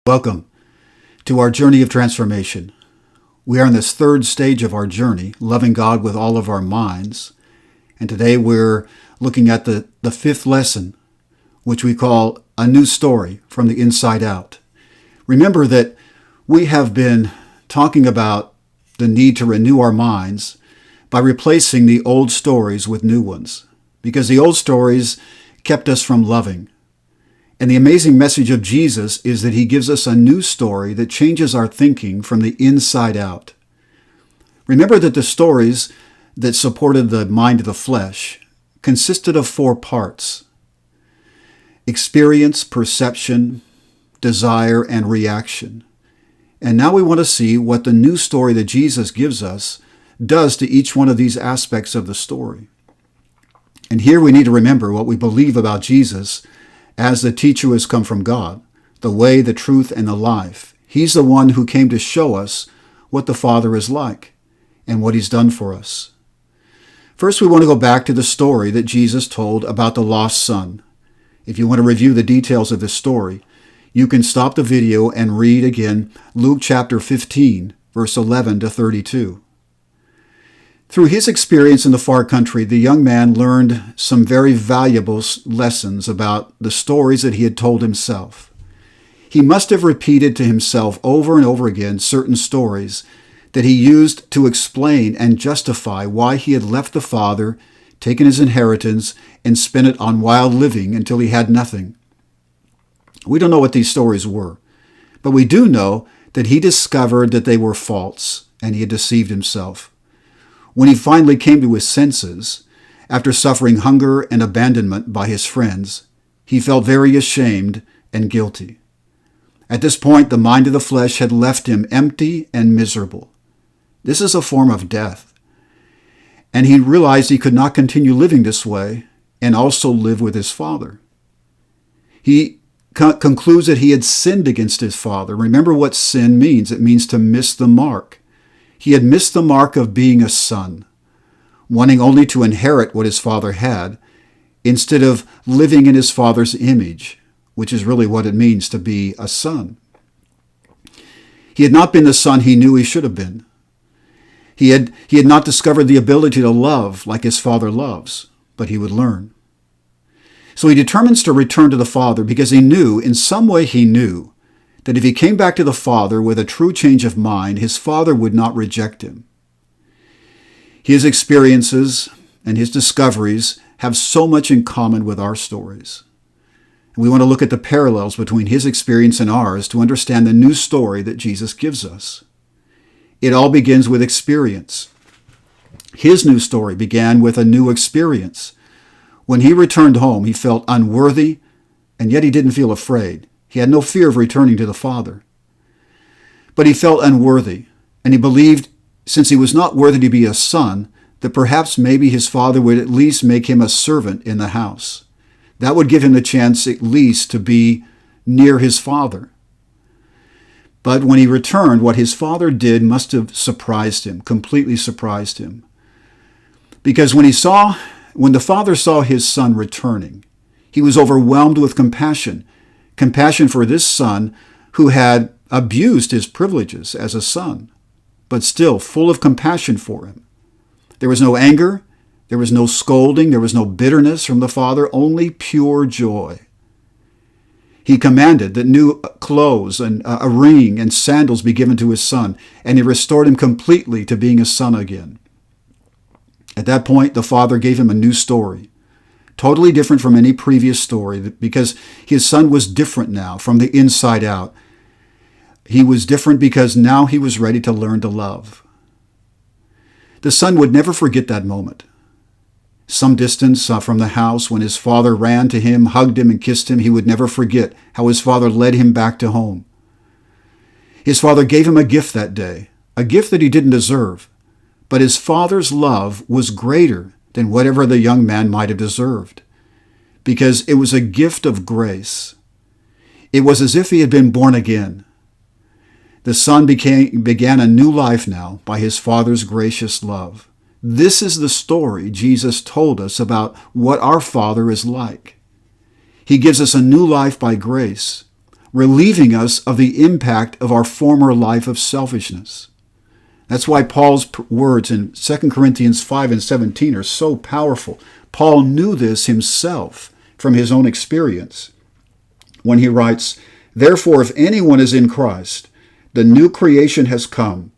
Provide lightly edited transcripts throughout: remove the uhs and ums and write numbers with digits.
Welcome to our journey of transformation. We are in this third stage of our journey, loving God with all of our minds. And today we're looking at the fifth lesson, which we call A New Story from the Inside Out. Remember that we have been talking about the need to renew our minds by replacing the old stories with new ones, because the old stories kept us from loving. And the amazing message of Jesus is that he gives us a new story that changes our thinking from the inside out. Remember that the stories that supported the mind of the flesh consisted of four parts: experience, perception, desire, and reaction. And now we want to see what the new story that Jesus gives us does to each one of these aspects of the story. And here we need to remember what we believe about Jesus as the teacher who has come from God, the way, the truth, and the life. He's the one who came to show us what the Father is like and what he's done for us. First, we want to go back to the story that Jesus told about the lost son. If you want to review the details of this story, you can stop the video and read again Luke chapter 15, verse 11 to 32. Through his experience in the far country, the young man learned some very valuable lessons about the stories that he had told himself. He must have repeated to himself over and over again certain stories that he used to explain and justify why he had left the father, taken his inheritance, and spent it on wild living until he had nothing. We don't know what these stories were, but we do know that he discovered that they were false and he had deceived himself. When he finally came to his senses, after suffering hunger and abandonment by his friends, he felt very ashamed and guilty. At this point, the mind of the flesh had left him empty and miserable. This is a form of death. And he realized he could not continue living this way and also live with his father. He concludes that he had sinned against his father. Remember what sin means. It means to miss the mark. He had missed the mark of being a son, wanting only to inherit what his father had, instead of living in his father's image, which is really what it means to be a son. He had not been the son he knew he should have been. He had not discovered the ability to love like his father loves, but he would learn. So he determines to return to the father because he knew, in some way he knew, that if he came back to the Father with a true change of mind, his Father would not reject him. His experiences and his discoveries have so much in common with our stories. And we want to look at the parallels between his experience and ours to understand the new story that Jesus gives us. It all begins with experience. His new story began with a new experience. When he returned home, he felt unworthy, and yet he didn't feel afraid. He had no fear of returning to the Father. But he felt unworthy, and he believed, since he was not worthy to be a son, that perhaps maybe his father would at least make him a servant in the house. That would give him the chance at least to be near his father. But when he returned, what his father did must have surprised him, completely surprised him. Because when the father saw his son returning, he was overwhelmed with compassion for this son who had abused his privileges as a son, but still full of compassion for him. There was no anger, there was no scolding, there was no bitterness from the father, only pure joy. He commanded that new clothes and a ring and sandals be given to his son, and he restored him completely to being a son again. At that point, the father gave him a new story. Totally different from any previous story, because his son was different now from the inside out. He was different because now he was ready to learn to love. The son would never forget that moment. Some distance from the house, when his father ran to him, hugged him, and kissed him, he would never forget how his father led him back to home. His father gave him a gift that day, a gift that he didn't deserve, but his father's love was greater than whatever the young man might have deserved, because it was a gift of grace. It was as if he had been born again. The son began a new life now by his father's gracious love. This is the story Jesus told us about what our Father is like. He gives us a new life by grace, relieving us of the impact of our former life of selfishness. That's why Paul's words in 2 Corinthians 5 and 17 are so powerful. Paul knew this himself from his own experience when he writes, "Therefore, if anyone is in Christ, the new creation has come.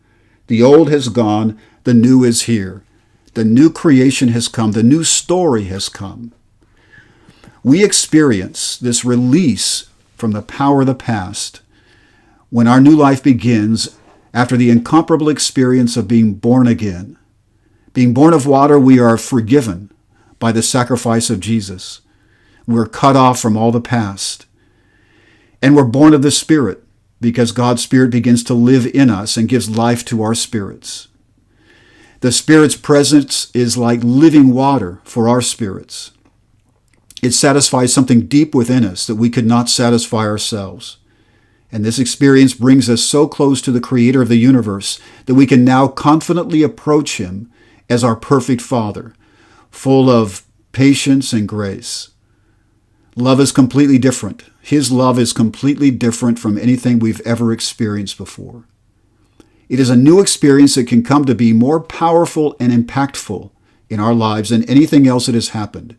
The old has gone, the new is here." The new creation has come. The new story has come. We experience this release from the power of the past when our new life begins after the incomparable experience of being born again. Being born of water, we are forgiven by the sacrifice of Jesus. We're cut off from all the past. And we're born of the Spirit because God's Spirit begins to live in us and gives life to our spirits. The Spirit's presence is like living water for our spirits. It satisfies something deep within us that we could not satisfy ourselves. And this experience brings us so close to the Creator of the universe that we can now confidently approach Him as our perfect Father, full of patience and grace. Love is completely different. His love is completely different from anything we've ever experienced before. It is a new experience that can come to be more powerful and impactful in our lives than anything else that has happened.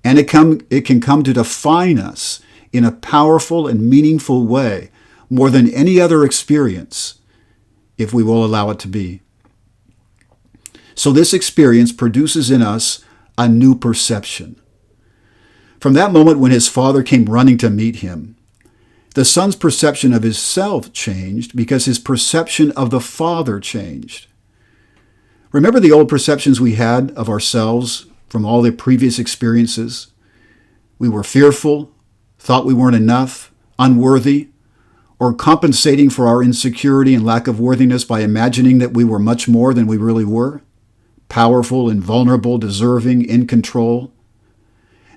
And it can come to define us in a powerful and meaningful way more than any other experience, if we will allow it to be. So this experience produces in us a new perception. From that moment when his father came running to meet him, the son's perception of himself changed because his perception of the Father changed. Remember the old perceptions we had of ourselves from all the previous experiences? We were fearful, thought we weren't enough, unworthy, or compensating for our insecurity and lack of worthiness by imagining that we were much more than we really were, powerful, invulnerable, deserving, in control.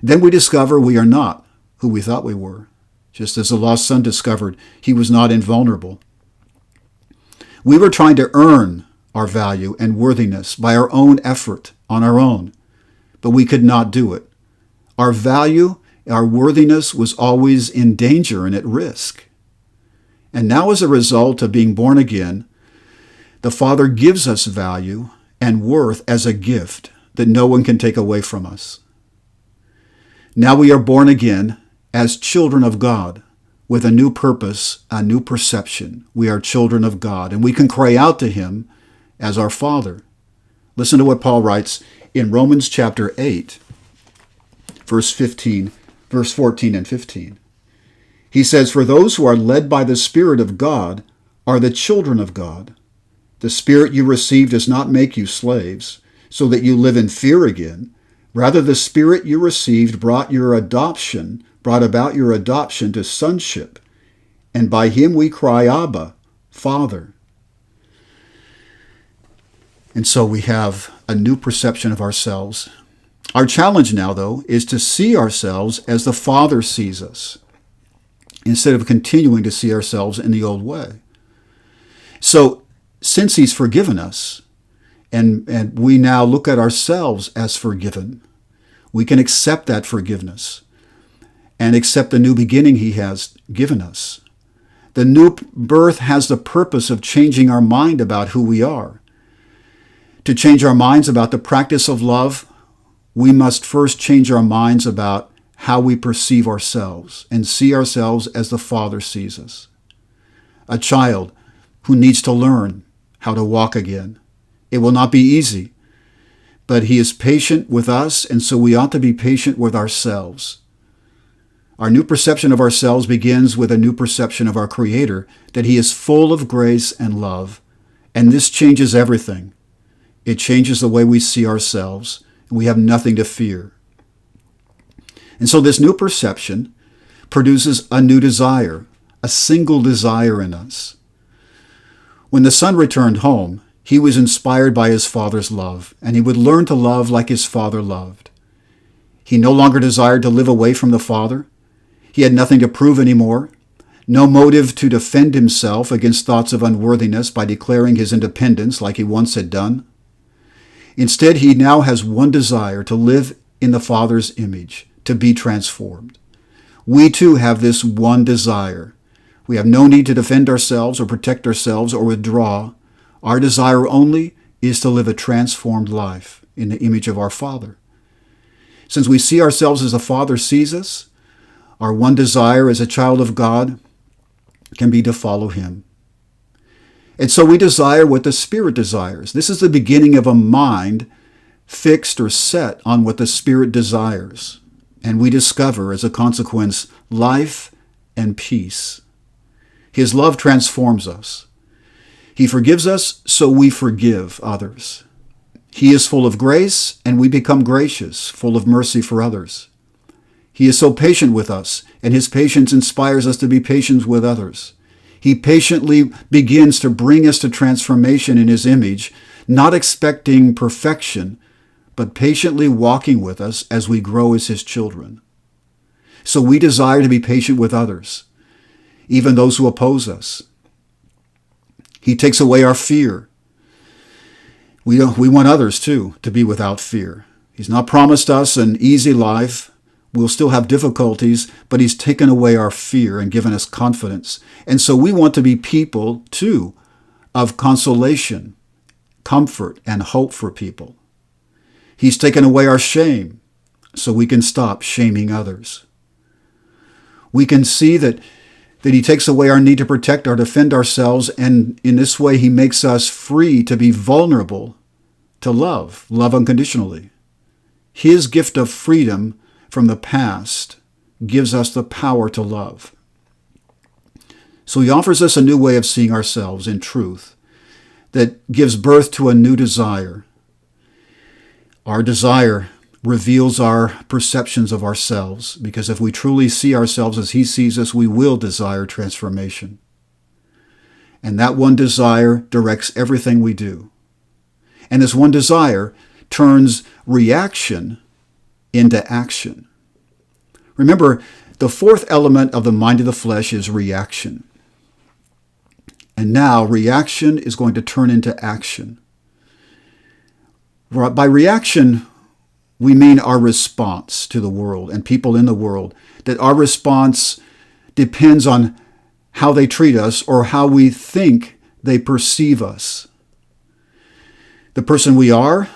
Then we discover we are not who we thought we were. Just as the lost son discovered he was not invulnerable. We were trying to earn our value and worthiness by our own effort on our own, but we could not do it. Our value, our worthiness was always in danger and at risk. And now as a result of being born again, the Father gives us value and worth as a gift that no one can take away from us. Now we are born again as children of God, with a new purpose, a new perception. We are children of God, and we can cry out to Him as our Father. Listen to what Paul writes in Romans chapter 8, verse 14 and 15. He says, "For those who are led by the Spirit of God are the children of God. The Spirit you received does not make you slaves, so that you live in fear again. Rather, the Spirit you received brought about your adoption to sonship, and by Him we cry, Abba, Father." And so we have a new perception of ourselves. Our challenge now, though, is to see ourselves as the Father sees us, instead of continuing to see ourselves in the old way. So, since He's forgiven us, and we now look at ourselves as forgiven, we can accept that forgiveness and accept the new beginning He has given us. The new birth has the purpose of changing our mind about who we are. To change our minds about the practice of love, we must first change our minds about how we perceive ourselves and see ourselves as the Father sees us. A child who needs to learn how to walk again. It will not be easy, but He is patient with us, and so we ought to be patient with ourselves. Our new perception of ourselves begins with a new perception of our Creator, that He is full of grace and love, and this changes everything. It changes the way we see ourselves, and we have nothing to fear. And so this new perception produces a new desire, a single desire in us. When the son returned home, he was inspired by his father's love, and he would learn to love like his father loved. He no longer desired to live away from the Father. He had nothing to prove anymore, no motive to defend himself against thoughts of unworthiness by declaring his independence like he once had done. Instead, he now has one desire: to live in the Father's image, to be transformed. We too have this one desire, We have no need to defend ourselves or protect ourselves or withdraw. Our desire only is to live a transformed life in the image of our Father. Since we see ourselves as the Father sees us, our one desire as a child of God can be to follow him. And so we desire what the Spirit desires. This is the beginning of a mind fixed or set on what the Spirit desires. And we discover, as a consequence, life and peace. His love transforms us. He forgives us, so we forgive others. He is full of grace, and we become gracious, full of mercy for others. He is so patient with us, and his patience inspires us to be patient with others. He patiently begins to bring us to transformation in his image, not expecting perfection, but patiently walking with us as we grow as his children. So we desire to be patient with others, even those who oppose us. He takes away our fear. We want others, too, to be without fear. He's not promised us an easy life. We'll still have difficulties, but he's taken away our fear and given us confidence. And so we want to be people, too, of consolation, comfort, and hope for people. He's taken away our shame, so we can stop shaming others. We can see that he takes away our need to protect or defend ourselves, and in this way he makes us free to be vulnerable to love unconditionally. His gift of freedom from the past gives us the power to love. So he offers us a new way of seeing ourselves in truth that gives birth to a new desire. Our desire reveals our perceptions of ourselves, because if we truly see ourselves as he sees us, we will desire transformation. And that one desire directs everything we do. And this one desire turns reaction into action. Remember, the fourth element of the mind of the flesh is reaction. And now reaction is going to turn into action. By reaction, we mean our response to the world and people in the world, that our response depends on how they treat us or how we think they perceive us. The person we are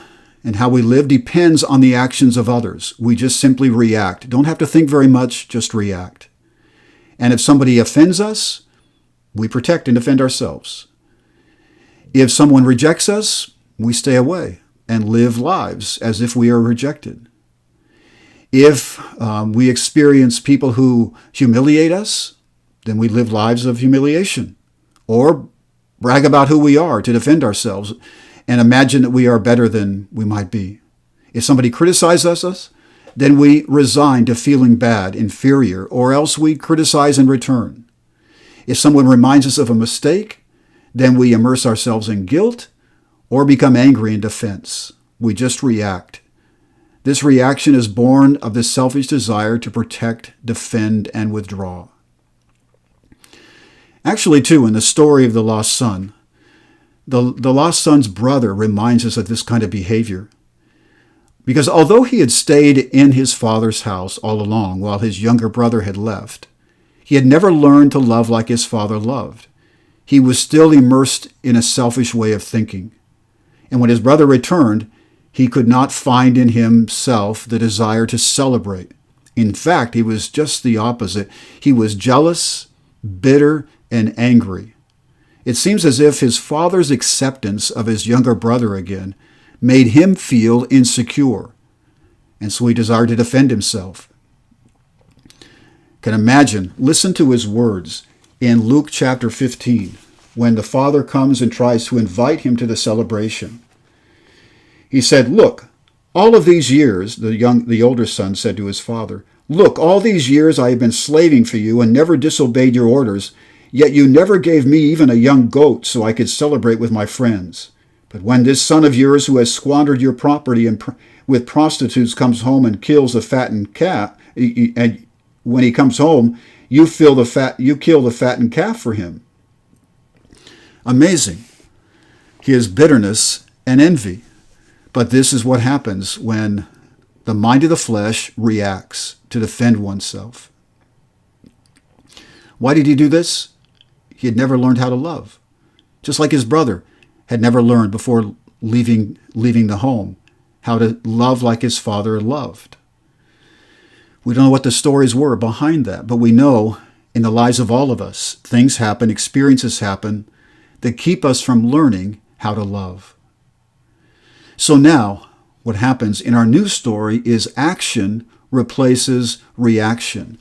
and how we live depends on the actions of others. We just simply react. Don't have to think very much, just react. And if somebody offends us, we protect and defend ourselves. If someone rejects us, we stay away and live lives as if we are rejected. If we experience people who humiliate us, then we live lives of humiliation or brag about who we are to defend ourselves and imagine that we are better than we might be. If somebody criticizes us, then we resign to feeling bad, inferior, or else we criticize in return. If someone reminds us of a mistake, then we immerse ourselves in guilt or become angry in defense. We just react. This reaction is born of this selfish desire to protect, defend, and withdraw. Actually, too, in the story of the lost son, the lost son's brother reminds us of this kind of behavior. Because although he had stayed in his father's house all along while his younger brother had left, he had never learned to love like his father loved. He was still immersed in a selfish way of thinking. And when his brother returned, he could not find in himself the desire to celebrate. In fact, he was just the opposite. He was jealous, bitter, and angry. It seems as if his father's acceptance of his younger brother again made him feel insecure, and so he desired to defend himself. Can imagine, listen to his words in Luke chapter 15, when the father comes and tries to invite him to the celebration. He said, "Look, all of these years," the older son said to his father, "look, all these years I have been slaving for you and never disobeyed your orders, yet you never gave me even a young goat so I could celebrate with my friends. But when this son of yours who has squandered your property and with prostitutes comes home and kills a fattened calf, and when he comes home, you kill the fattened calf for him." Amazing. He has bitterness and envy. But this is what happens when the mind of the flesh reacts to defend oneself. Why did he do this? He had never learned how to love. Just like his brother had never learned before leaving the home how to love like his father loved. We don't know what the stories were behind that, but we know in the lives of all of us, things happen, experiences happen that keep us from learning how to love. So now, what happens in our new story is action replaces reaction.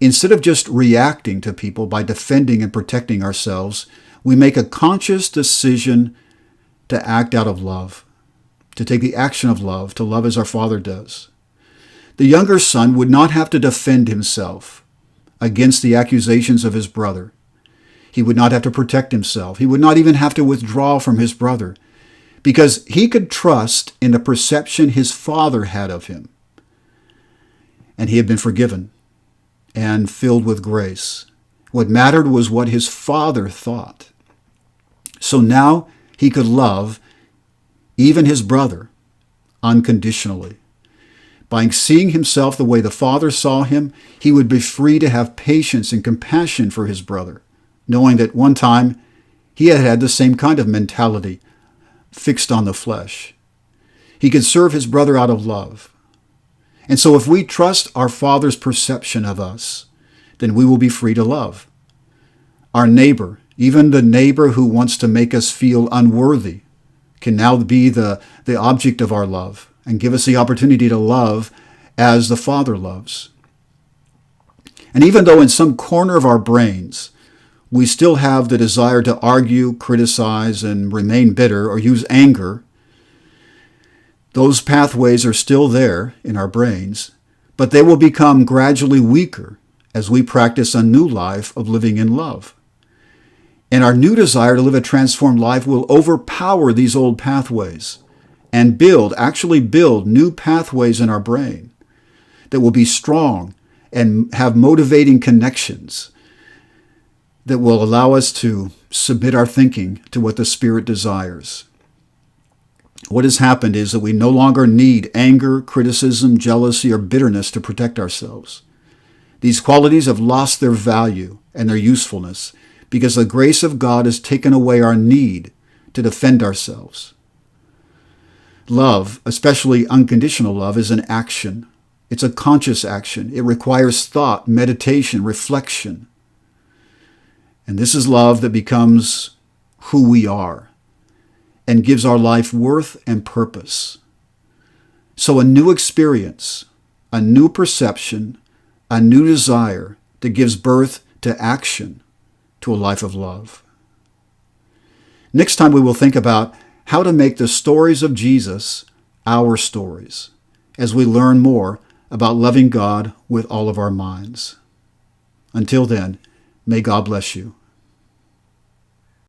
Instead of just reacting to people by defending and protecting ourselves, we make a conscious decision to act out of love, to take the action of love, to love as our Father does. The younger son would not have to defend himself against the accusations of his brother. He would not have to protect himself. He would not even have to withdraw from his brother, because he could trust in the perception his father had of him. And he had been forgiven and filled with grace. What mattered was what his father thought. So now he could love even his brother unconditionally. By seeing himself the way the Father saw him, he would be free to have patience and compassion for his brother, knowing that one time he had had the same kind of mentality fixed on the flesh. He could serve his brother out of love. And so if we trust our Father's perception of us, then we will be free to love. Our neighbor, even the neighbor who wants to make us feel unworthy, can now be the object of our love and give us the opportunity to love as the Father loves. And even though in some corner of our brains we still have the desire to argue, criticize, and remain bitter or use anger, those pathways are still there in our brains, but they will become gradually weaker as we practice a new life of living in love. And our new desire to live a transformed life will overpower these old pathways and actually build new pathways in our brain that will be strong and have motivating connections that will allow us to submit our thinking to what the Spirit desires. What has happened is that we no longer need anger, criticism, jealousy, or bitterness to protect ourselves. These qualities have lost their value and their usefulness because the grace of God has taken away our need to defend ourselves. Love, especially unconditional love, is an action. It's a conscious action. It requires thought, meditation, reflection. And this is love that becomes who we are and gives our life worth and purpose. So a new experience, a new perception, a new desire that gives birth to action, to a life of love. Next time we will think about how to make the stories of Jesus our stories as we learn more about loving God with all of our minds. Until then, may God bless you.